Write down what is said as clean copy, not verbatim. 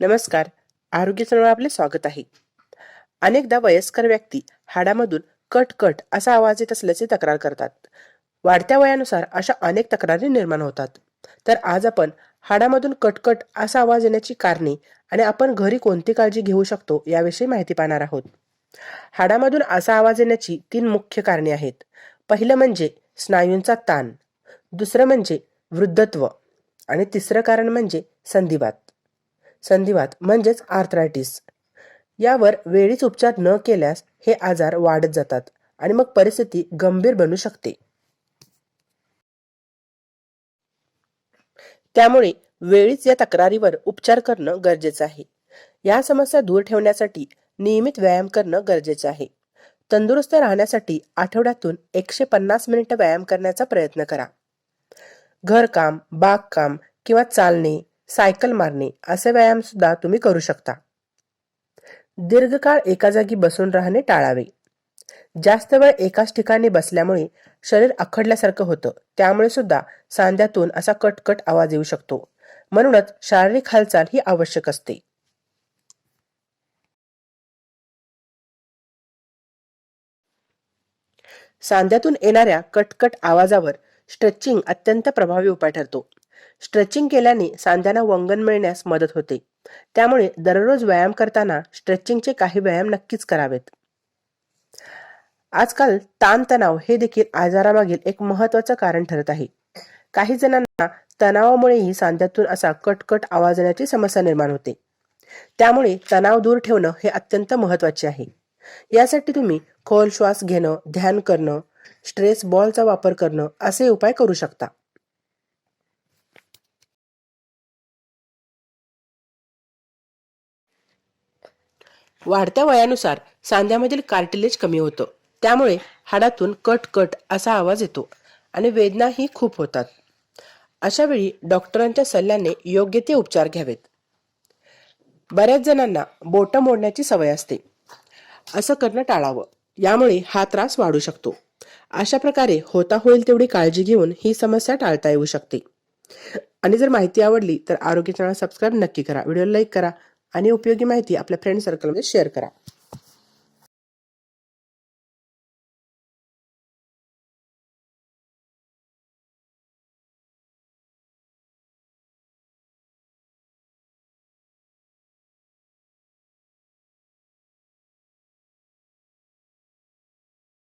नमस्कार. आरोग्य चॅनलवर आपले स्वागत आहे. अनेकदा वयस्कर व्यक्ती हाडामधून कट कट असा आवाज येत असल्याची तक्रार करतात. वाढत्या वयानुसार अशा अनेक तक्रारी निर्माण होतात. तर आज आपण हाडामधून कटकट असा आवाज येण्याची कारणे आणि आपण घरी कोणती काळजी घेऊ शकतो याविषयी माहिती पाहणार आहोत. हाडामधून असा आवाज येण्याची 3 मुख्य कारणे आहेत. पहिलं म्हणजे स्नायूंचा ताण, दुसरं म्हणजे वृद्धत्व आणि तिसरं कारण म्हणजे संधिवात. संधिवात म्हणजेच आर्थरायटिस. यावर वेळीच उपचार न केल्यास हे आजार वाढत जातात आणि मग परिस्थिती गंभीर बनू शकते. त्यामुळे वेळीच या तक्रारीवर उपचार करणं गरजेचं आहे. या समस्या दूर ठेवण्यासाठी नियमित व्यायाम करणं गरजेचं आहे. तंदुरुस्त राहण्यासाठी आठवड्यातून 150 मिनिटं व्यायाम करण्याचा प्रयत्न करा. घरकाम, बागकाम किंवा चालणे, सायकल मारणे असे व्यायाम सुद्धा तुम्ही करू शकता. दीर्घकाळ एका जागी बसून राहणे टाळावे. जास्त वेळ एकाच ठिकाणी बसल्यामुळे शरीर आखडल्यासारखं होतं. त्यामुळे सुद्धा सांध्यातून असा कटकट आवाज येऊ शकतो. म्हणूनच शारीरिक हालचाल ही आवश्यक असते. सांध्यातून येणाऱ्या कटकट आवाजावर स्ट्रेचिंग अत्यंत प्रभावी उपाय ठरतो. स्ट्रेचिंग केल्याने सांध्यांना वंगण मिळण्यास मदत होते. त्यामुळे दररोज व्यायाम करताना स्ट्रेचिंगचे काही व्यायाम नक्कीच करावेत. आजकाल ताणतणाव हे देखील आजारामागील एक महत्त्वाचं कारण ठरत आहे. काही जणांना तणावामुळेही सांध्यातून असा कटकट आवाज येण्याची समस्या निर्माण होते. त्यामुळे तणाव दूर ठेवणं हे अत्यंत महत्त्वाचे आहे. यासाठी तुम्ही खोल श्वास घेणं, ध्यान करणं, स्ट्रेस बॉलचा वापर करणं असे उपाय करू शकता. वाढत्या वयानुसार सांध्यामधील कार्टिलेज कमी होतं. त्यामुळे हाडातून कट असा आवाज येतो आणि वेदनाही खूप होतात. अशा वेळी डॉक्टरांच्या सल्ल्याने योग्य ते उपचार घ्यावेत. बऱ्याच जणांना बोटं मोडण्याची सवय असते. असं करणं टाळावं. यामुळे हा त्रास वाढू शकतो. अशा प्रकारे होता होईल तेवढी काळजी घेऊन ही समस्या टाळता येऊ शकते. आणि जर माहिती आवडली तर आरोग्य चॅनल सबस्क्राईब नक्की करा. व्हिडिओला लाईक करा आणि उपयोगी माहिती आपल्या फ्रेंड सर्कलमध्ये शेअर करा.